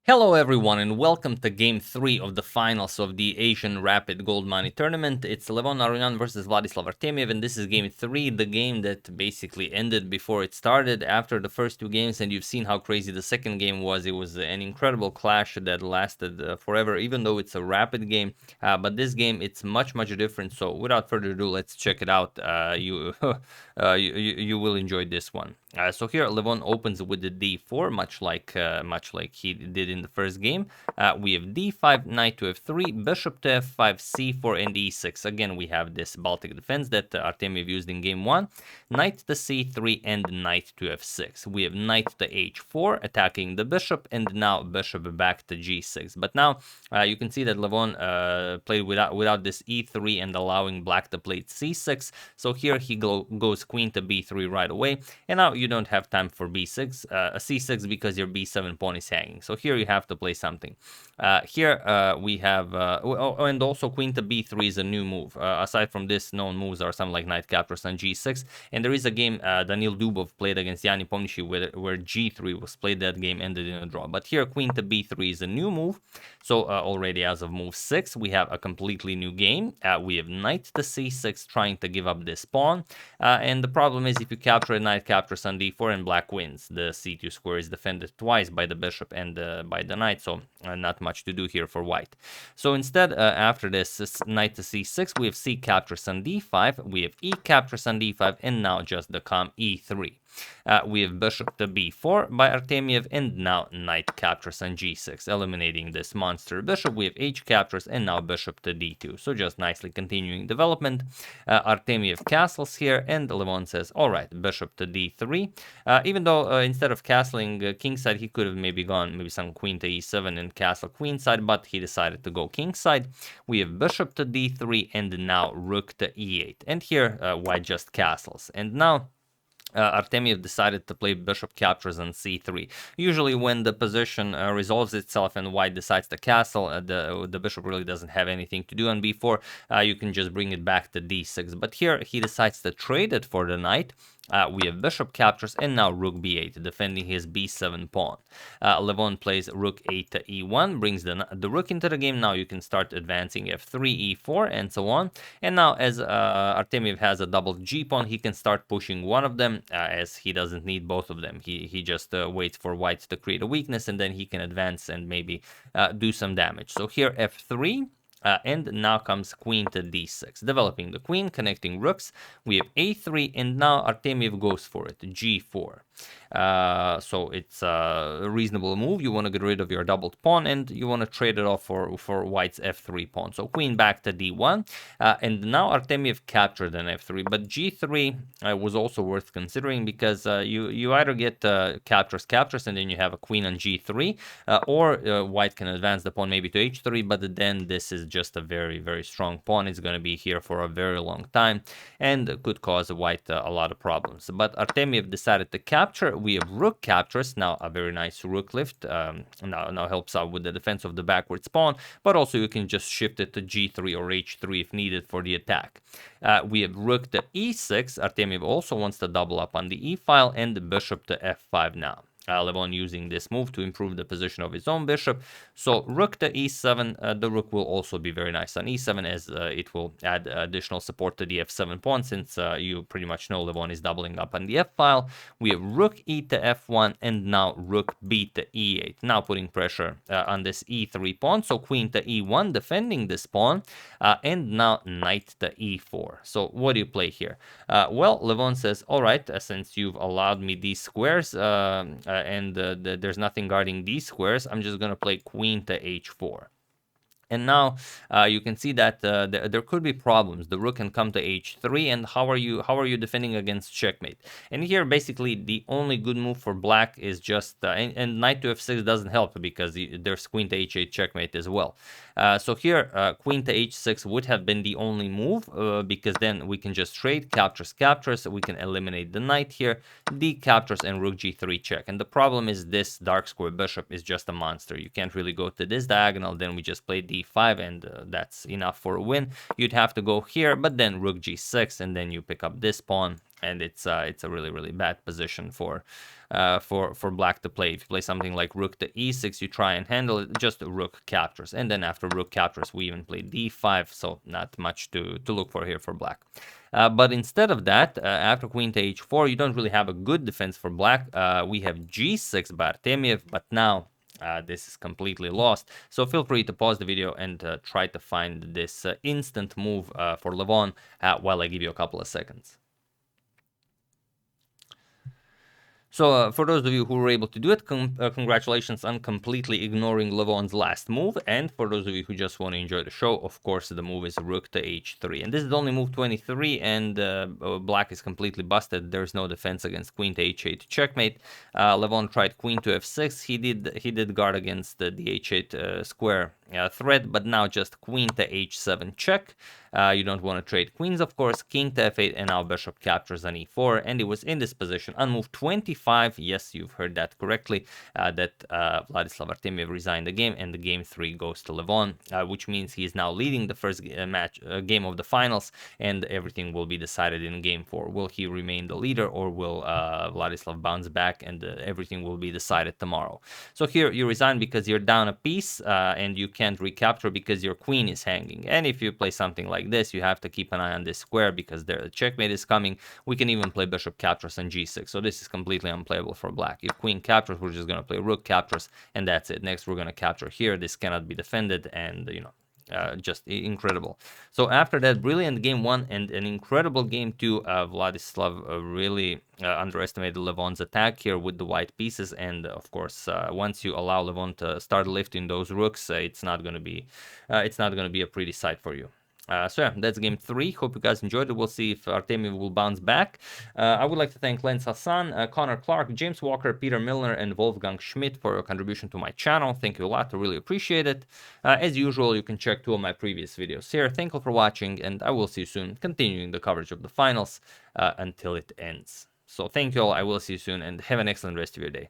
Hello everyone and welcome to Game 3 of the finals of the Asian Rapid Goldmoney Tournament. It's Levon Aronian versus Vladislav Artemiev, and this is Game 3, the game that basically ended before it started after the first two games, and you've seen how crazy the second game was. It was an incredible clash that lasted forever, even though it's a rapid game, but this game, it's much different. So without further ado, let's check it out. You will enjoy this one. So here Levon opens with the d4, much like he did in the first game. We have d5, knight to f3, bishop to f5, c4, and e6. Again, we have this Baltic defense that Artemiev used in game 1. Knight to c3 and knight to f6. We have knight to h4, attacking the bishop, and now bishop back to g6. But now you can see that Levon played without this e3 and allowing black to play c6. So here he goes queen to b3 right away, and now you don't have time for b6, c6, because your b7 pawn is hanging. So here you have to play something. Here we have, and also queen to b3 is a new move. Aside from this, known moves are something like knight captures on g6. And there is a game Daniil Dubov played against Yanni Pomnishi where g3 was played. That game ended in a draw. But here queen to b3 is a new move. So already as of move 6, we have a completely new game. We have knight to c6 trying to give up this pawn. And the problem is if you capture a knight captures on d4 and black wins, the c2 square is defended twice by the bishop and by the knight, so not much to do here for white. So instead, after this knight to c6, we have c captures on d5, we have e captures on d5, and now just the calm e3. We have bishop to b4 by Artemiev, and now knight captures on g6, eliminating this monster bishop. We have h captures, and now bishop to d2. So just nicely continuing development. Artemiev castles here, and Levon says, all right, bishop to d3. Even though instead of castling kingside, he could have maybe gone some queen to e7 and castle queenside, but he decided to go kingside. We have bishop to d3, and now rook to e8. And here, white just castles. And now Artemiev decided to play bishop captures on c3. Usually when the position resolves itself and white decides to castle, the bishop really doesn't have anything to do on b4. You can just bring it back to d6. But here he decides to trade it for the knight. We have bishop captures, and now rook b8, defending his b7 pawn. Levon plays rook 8 to e1, brings the rook into the game. Now you can start advancing f3, e4, and so on. And now as Artemiev has a double g pawn, he can start pushing one of them, as he doesn't need both of them. He just waits for white to create a weakness, and then he can advance and maybe do some damage. So here f3. And now comes queen to d6, developing the queen, connecting rooks. We have a3, and now Artemiev goes for it, g4. So it's a reasonable move. You want to get rid of your doubled pawn, and you want to trade it off for white's f3 pawn. So queen back to d1, and now Artemiev captured an f3, but g3 was also worth considering, because you either get captures, and then you have a queen on g3, or white can advance the pawn maybe to h3, but then this is just a very strong pawn. It's going to be here for a very long time and could cause white a lot of problems. But Artemiev decided to capture. We have rook captures, now a very nice rook lift, now helps out with the defense of the backwards pawn, but also you can just shift it to g3 or h3 if needed for the attack. We have rook to e6. Artemiev also wants to double up on the e file, and the bishop to f5 now. Levon using this move to improve the position of his own bishop. So rook to e7, the rook will also be very nice on e7, as it will add additional support to the f7 pawn, since you pretty much know Levon is doubling up on the f-file. We have rook e to f1, and now rook b to e8, now putting pressure on this e3 pawn. So queen to e1, defending this pawn, and now knight to e4. So what do you play here? Well, Levon says, all right, since you've allowed me these squares, and there's nothing guarding these squares, I'm just going to play queen to h4. And now you can see that there could be problems. The rook can come to h3, and how are you defending against checkmate? And here basically the only good move for black is just and knight to f6 doesn't help, because there's queen to h8 checkmate as well. So here queen to h6 would have been the only move, because then we can just trade captures. We can eliminate the knight here, d captures, and rook g3 check. And the problem is this dark square bishop is just a monster. You can't really go to this diagonal. Then we just play d d5, and that's enough for a win. You'd have to go here, but then rook g6, and then you pick up this pawn, and it's a really bad position for black to play. If you play something like rook to e6, you try and handle it, just rook captures, and then after rook captures, we even play d5, so not much to look for here for black. But instead of that, after queen to h4, you don't really have a good defense for black. We have g6 by Artemiev, but now this is completely lost. So feel free to pause the video and try to find this instant move for Levon while I give you a couple of seconds. So for those of you who were able to do it, congratulations on completely ignoring Levon's last move. And for those of you who just want to enjoy the show, of course, the move is rook to h3. And this is only move 23, and black is completely busted. There's no defense against queen to h8 checkmate. Levon tried queen to f6. He did guard against the h8 square threat, but now just queen to h7 check. You don't want to trade queens, of course. King to f8, and now bishop captures on e4, and it was in this position on move 25. Yes, you've heard that correctly, that Vladislav Artemiev resigned the game, and the game 3 goes to Levon, which means he is now leading the first game of the finals, and everything will be decided in game 4. Will he remain the leader, or will Vladislav bounce back, and everything will be decided tomorrow? So here you resign because you're down a piece, and you can't recapture because your queen is hanging. And if you play something like this, you have to keep an eye on this square because the checkmate is coming. We can even play bishop captures on g6, so this is completely unplayable for black. If queen captures, we're just going to play rook captures, and that's it. Next, we're going to capture here. This cannot be defended, and just incredible. So after that brilliant game 1 and an incredible game 2, Vladislav really underestimated Levon's attack here with the white pieces, and of course once you allow Levon to start lifting those rooks, it's not going to be a pretty sight for you. So yeah, that's game 3. Hope you guys enjoyed it. We'll see if Artemiev will bounce back. I would like to thank Lance Hassan, Connor Clark, James Walker, Peter Milner, and Wolfgang Schmidt for your contribution to my channel. Thank you a lot. I really appreciate it. As usual, you can check 2 of my previous videos here. Thank you for watching, and I will see you soon, continuing the coverage of the finals until it ends. So thank you all. I will see you soon, and have an excellent rest of your day.